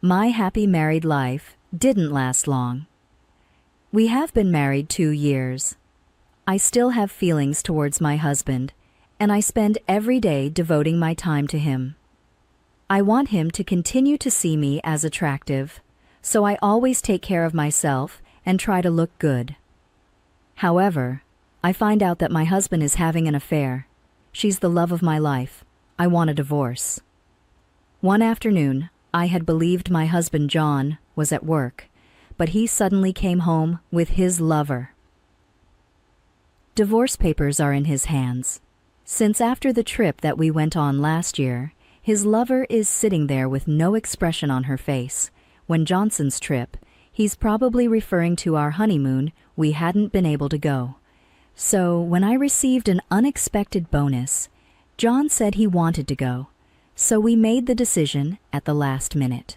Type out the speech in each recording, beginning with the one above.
My happy married life didn't last long. We have been married 2 years. I still have feelings towards my husband, and I spend every day devoting my time to him. I want him to continue to see me as attractive, so I always take care of myself and try to look good. However, I find out that my husband is having an affair. She's the love of my life. I want a divorce. One afternoon, I had believed my husband John was at work, but he suddenly came home with his lover. Divorce papers are in his hands. Since after the trip that we went on last year, his lover is sitting there with no expression on her face. When Johnson's trip, he's probably referring to our honeymoon we hadn't been able to go. So when I received an unexpected bonus, John said he wanted to go, so we made the decision at the last minute.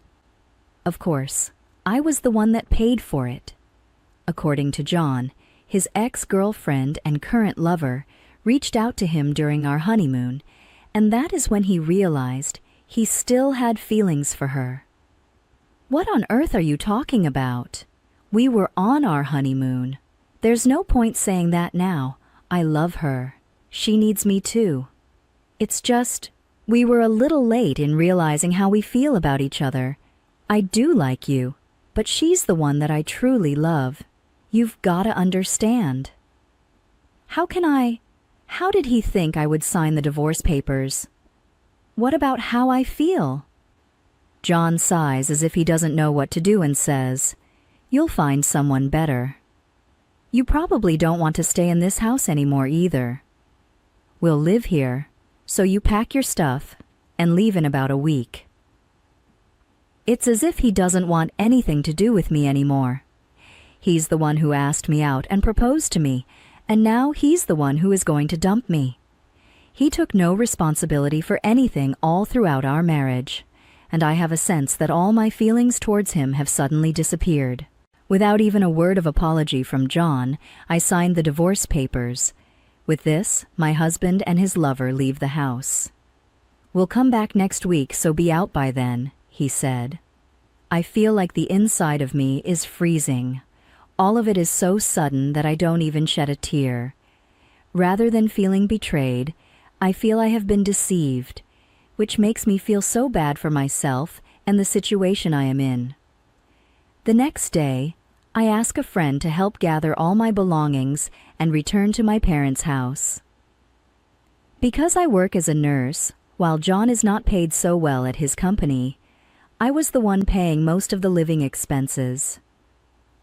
Of course, I was the one that paid for it. According to John, his ex-girlfriend and current lover reached out to him during our honeymoon, and that is when he realized he still had feelings for her. What on earth are you talking about? We were on our honeymoon. There's no point saying that now. I love her. She needs me too. It's just, we were a little late in realizing how we feel about each other. I do like you, but she's the one that I truly love. You've gotta understand. How did he think I would sign the divorce papers? What about how I feel? John sighs as if he doesn't know what to do and says, "You'll find someone better. You probably don't want to stay in this house anymore either. We'll live here, so you pack your stuff and leave in about a week." It's as if he doesn't want anything to do with me anymore. He's the one who asked me out and proposed to me, and now he's the one who is going to dump me. He took no responsibility for anything all throughout our marriage, and I have a sense that all my feelings towards him have suddenly disappeared. Without even a word of apology from John, I signed the divorce papers. With this, my husband and his lover leave the house. "We'll come back next week, so be out by then," he said. I feel like the inside of me is freezing. All of it is so sudden that I don't even shed a tear. Rather than feeling betrayed, I feel I have been deceived, which makes me feel so bad for myself and the situation I am in. The next day, I ask a friend to help gather all my belongings and return to my parents' house. Because I work as a nurse, while John is not paid so well at his company, I was the one paying most of the living expenses.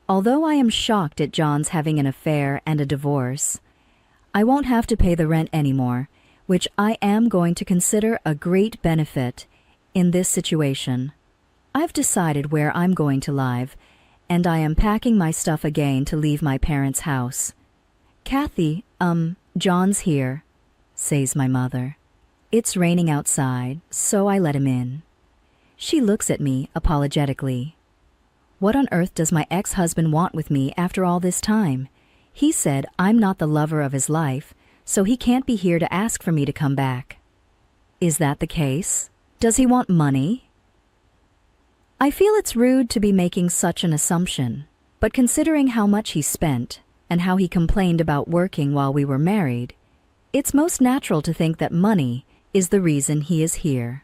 Although I am shocked at John's having an affair and a divorce, I won't have to pay the rent anymore, which I am going to consider a great benefit in this situation. I've decided where I'm going to live, and I am packing my stuff again to leave my parents' house. "Kathy, John's here," says my mother. It's raining outside, so I let him in. She looks at me apologetically. What on earth does my ex-husband want with me after all this time? He said I'm not the lover of his life, so he can't be here to ask for me to come back. Is that the case? Does he want money? I feel it's rude to be making such an assumption, but considering how much he spent and how he complained about working while we were married, it's most natural to think that money is the reason he is here.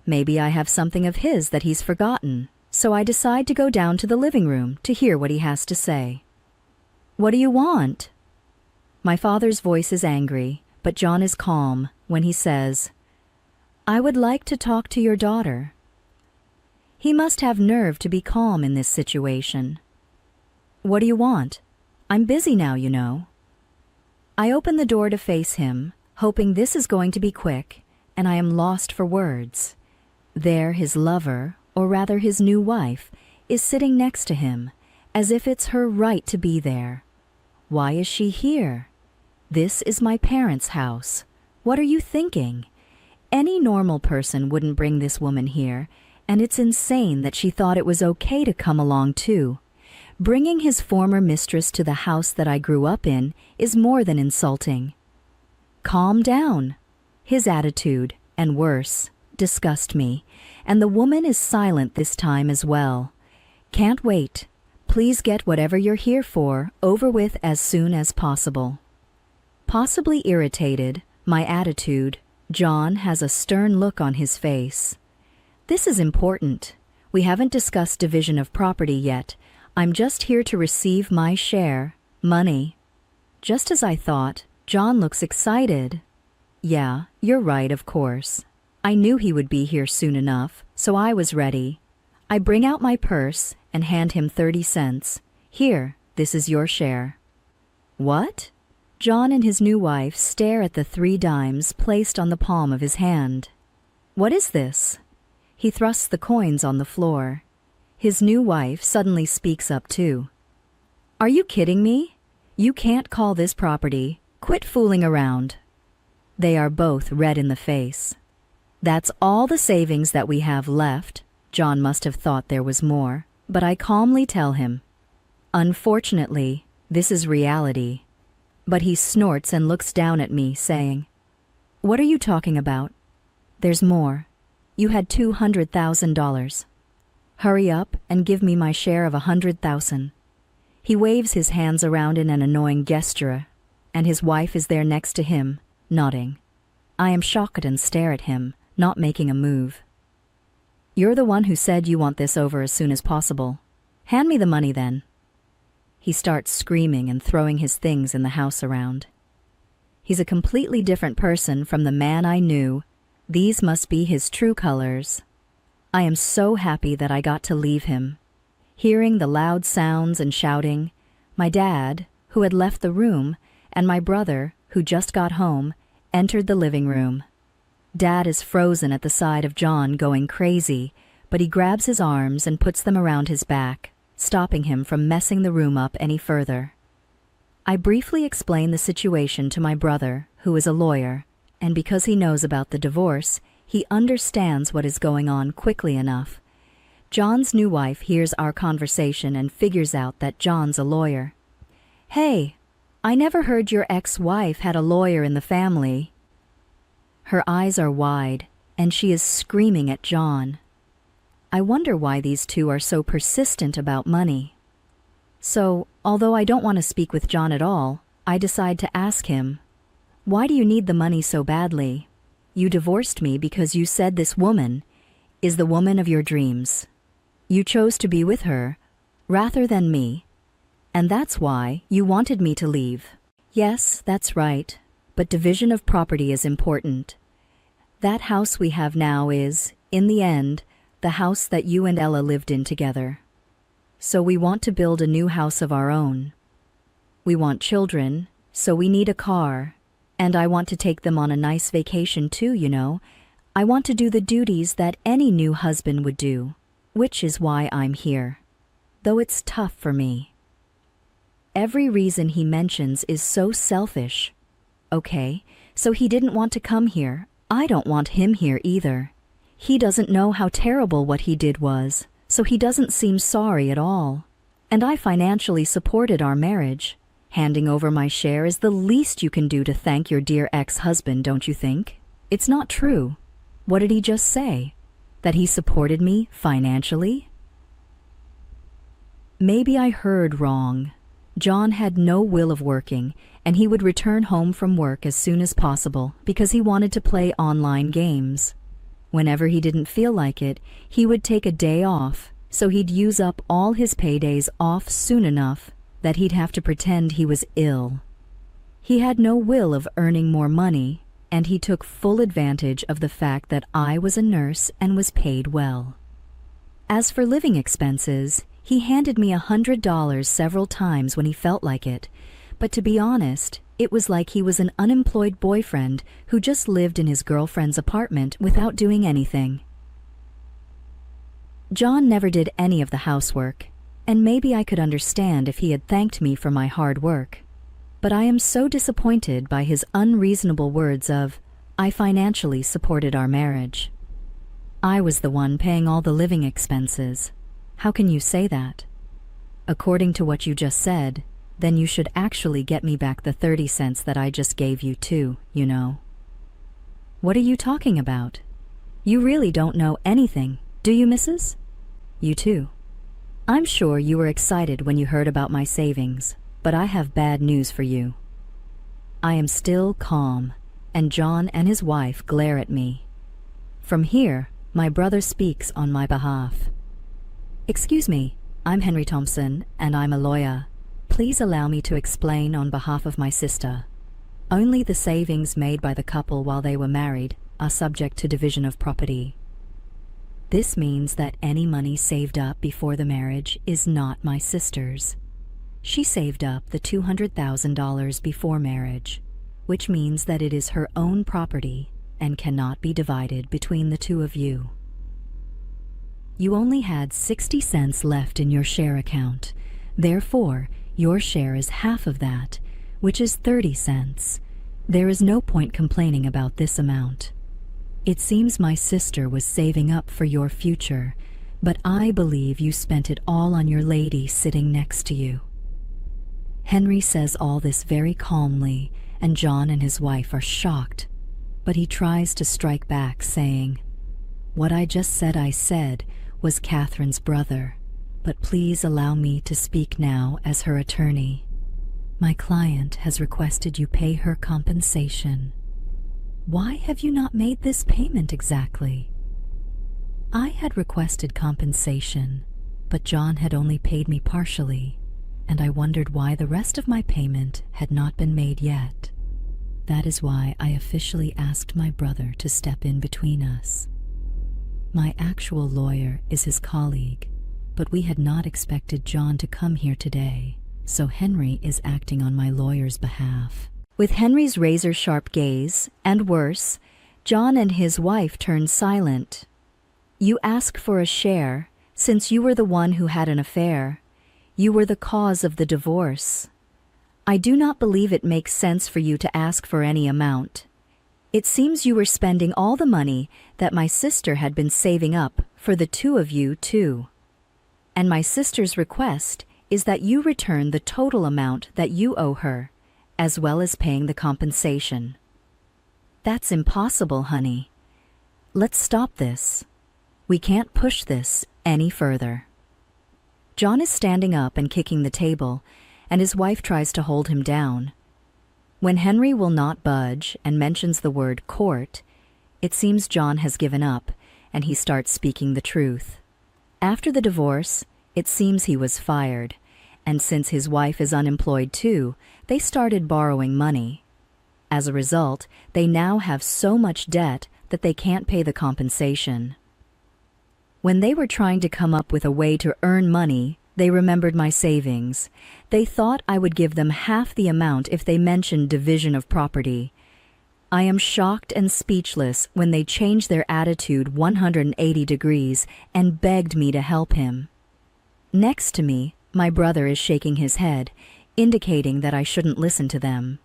Maybe I have something of his that he's forgotten, so I decide to go down to the living room to hear what he has to say. "What do you want?" My father's voice is angry, but John is calm when he says, "I would like to talk to your daughter." He must have nerve to be calm in this situation. "What do you want? I'm busy now, you know." I open the door to face him, hoping this is going to be quick, and I am lost for words. There his lover, or rather his new wife, is sitting next to him, as if it's her right to be there. Why is she here? This is my parents' house. What are you thinking? Any normal person wouldn't bring this woman here, and it's insane that she thought it was okay to come along too. Bringing his former mistress to the house that I grew up in is more than insulting. "Calm down." His attitude, and worse, disgust me, and the woman is silent this time as well. Can't wait. Please get whatever you're here for over with as soon as possible. Possibly irritated, my attitude, John has a stern look on his face. This is important. We haven't discussed division of property yet. I'm just here to receive my share, money. Just as I thought, John looks excited. Yeah, you're right, of course. I knew he would be here soon enough, so I was ready. I bring out my purse and hand him 30 cents. Here, this is your share. What? John and his new wife stare at the 3 dimes placed on the palm of his hand. What is this? He thrusts the coins on the floor. His new wife suddenly speaks up too. Are you kidding me? You can't call this property. Quit fooling around. They are both red in the face. That's all the savings that we have left. John must have thought there was more, but I calmly tell him. Unfortunately, this is reality. But he snorts and looks down at me, saying, What are you talking about? There's more. You had $200,000. Hurry up and give me my share of $100,000. He waves his hands around in an annoying gesture, and his wife is there next to him, nodding. I am shocked and stare at him, not making a move. You're the one who said you want this over as soon as possible. Hand me the money then. He starts screaming and throwing his things in the house around. He's a completely different person from the man I knew. These must be his true colors. I am so happy that I got to leave him. Hearing the loud sounds and shouting, my dad, who had left the room, and my brother, who just got home, entered the living room. Dad is frozen at the side of John, going crazy, but he grabs his arms and puts them around his back, stopping him from messing the room up any further. I briefly explain the situation to my brother, who is a lawyer, and because he knows about the divorce, he understands what is going on quickly enough. John's new wife hears our conversation and figures out that John's a lawyer. Hey, I never heard your ex-wife had a lawyer in the family. Her eyes are wide, and she is screaming at John. I wonder why these two are so persistent about money. So, although I don't want to speak with John at all, I decide to ask him, why do you need the money so badly? You divorced me because you said this woman is the woman of your dreams. You chose to be with her rather than me, and that's why you wanted me to leave. Yes, that's right, but division of property is important. That house we have now is, in the end, the house that you and Ella lived in together. So we want to build a new house of our own. We want children, so we need a car. And I want to take them on a nice vacation too, you know. I want to do the duties that any new husband would do, which is why I'm here. Though it's tough for me. Every reason he mentions is so selfish. Okay, so he didn't want to come here. I don't want him here either. He doesn't know how terrible what he did was, so he doesn't seem sorry at all. And I financially supported our marriage. Handing over my share is the least you can do to thank your dear ex-husband, don't you think? It's not true. What did he just say? That he supported me financially? Maybe I heard wrong. John had no will of working, and he would return home from work as soon as possible because he wanted to play online games. Whenever he didn't feel like it, he would take a day off, so he'd use up all his paydays off soon enough that he'd have to pretend he was ill. He had no will of earning more money, and he took full advantage of the fact that I was a nurse and was paid well. As for living expenses, he handed me $100 several times when he felt like it, but to be honest, it was like he was an unemployed boyfriend who just lived in his girlfriend's apartment without doing anything. John never did any of the housework, and maybe I could understand if he had thanked me for my hard work. But I am so disappointed by his unreasonable words of, I financially supported our marriage. I was the one paying all the living expenses. How can you say that? According to what you just said, then you should actually get me back the 30 cents that I just gave you too, you know. What are you talking about? You really don't know anything, do you, Mrs.? You too. I'm sure you were excited when you heard about my savings, but I have bad news for you. I am still calm, and John and his wife glare at me. From here, my brother speaks on my behalf. Excuse me, I'm Henry Thompson, and I'm a lawyer. Please allow me to explain on behalf of my sister. Only the savings made by the couple while they were married are subject to division of property. This means that any money saved up before the marriage is not my sister's. She saved up the $200,000 before marriage, which means that it is her own property and cannot be divided between the two of you. You only had 60 cents left in your share account. Therefore, your share is half of that, which is 30 cents. There is no point complaining about this amount. It seems my sister was saving up for your future, but I believe you spent it all on your lady sitting next to you. Henry says all this very calmly, and John and his wife are shocked, but he tries to strike back, saying, "What I just said I said was Catherine's brother, but please allow me to speak now as her attorney. My client has requested you pay her compensation. Why have you not made this payment exactly?" I had requested compensation, but John had only paid me partially, and I wondered why the rest of my payment had not been made yet. That is why I officially asked my brother to step in between us. My actual lawyer is his colleague, but we had not expected John to come here today, so Henry is acting on my lawyer's behalf. With Henry's razor-sharp gaze, and worse, John and his wife turned silent. You ask for a share, since you were the one who had an affair. You were the cause of the divorce. I do not believe it makes sense for you to ask for any amount. It seems you were spending all the money that my sister had been saving up for the two of you, too. And my sister's request is that you return the total amount that you owe her, as well as paying the compensation. That's impossible, honey. Let's stop this. We can't push this any further. John is standing up and kicking the table, and his wife tries to hold him down. When Henry will not budge and mentions the word court, it seems John has given up, and he starts speaking the truth. After the divorce, it seems he was fired, and since his wife is unemployed too, they started borrowing money. As a result, they now have so much debt that they can't pay the compensation. When they were trying to come up with a way to earn money, they remembered my savings. They thought I would give them half the amount if they mentioned division of property. I am shocked and speechless when they changed their attitude 180 degrees and begged me to help him. Next to me, my brother is shaking his head, indicating that I shouldn't listen to them.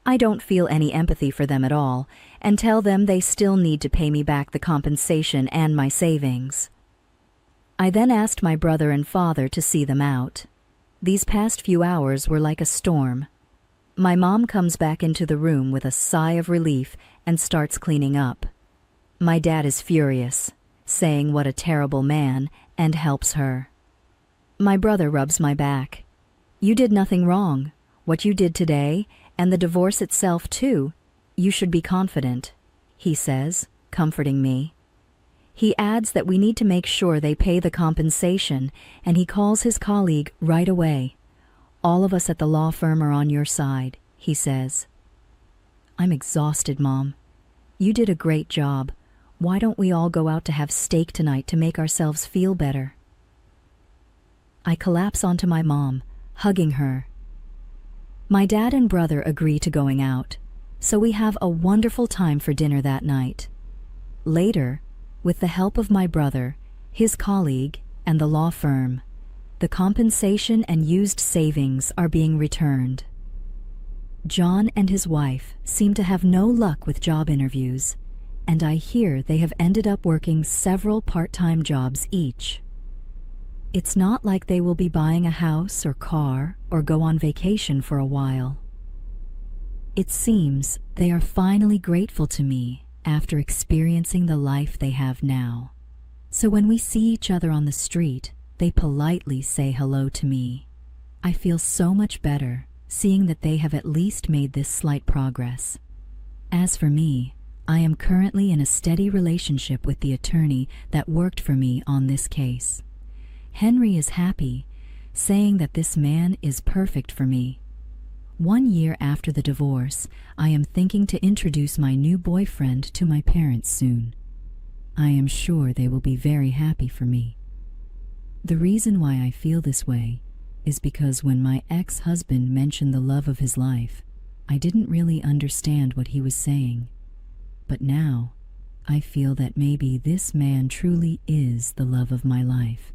I don't feel any empathy for them at all, and tell them they still need to pay me back the compensation and my savings. I then asked my brother and father to see them out. These past few hours were like a storm. My mom comes back into the room with a sigh of relief and starts cleaning up. My dad is furious, saying what a terrible man, and helps her. My brother rubs my back. You did nothing wrong. What you did today, and the divorce itself too, you should be confident, he says, comforting me. He adds that we need to make sure they pay the compensation, and he calls his colleague right away. All of us at the law firm are on your side, he says. I'm exhausted, Mom. You did a great job. Why don't we all go out to have steak tonight to make ourselves feel better? I collapse onto my mom, hugging her. My dad and brother agree to going out, so we have a wonderful time for dinner that night. Later, with the help of my brother, his colleague, and the law firm, the compensation and used savings are being returned. John and his wife seem to have no luck with job interviews, and I hear they have ended up working several part-time jobs each. It's not like they will be buying a house or car or go on vacation for a while. It seems they are finally grateful to me after experiencing the life they have now. So when we see each other on the street, they politely say hello to me. I feel so much better seeing that they have at least made this slight progress. As for me, I am currently in a steady relationship with the attorney that worked for me on this case. Henry is happy, saying that this man is perfect for me. 1 year after the divorce, I am thinking to introduce my new boyfriend to my parents soon. I am sure they will be very happy for me. The reason why I feel this way is because when my ex-husband mentioned the love of his life, I didn't really understand what he was saying. But now, I feel that maybe this man truly is the love of my life.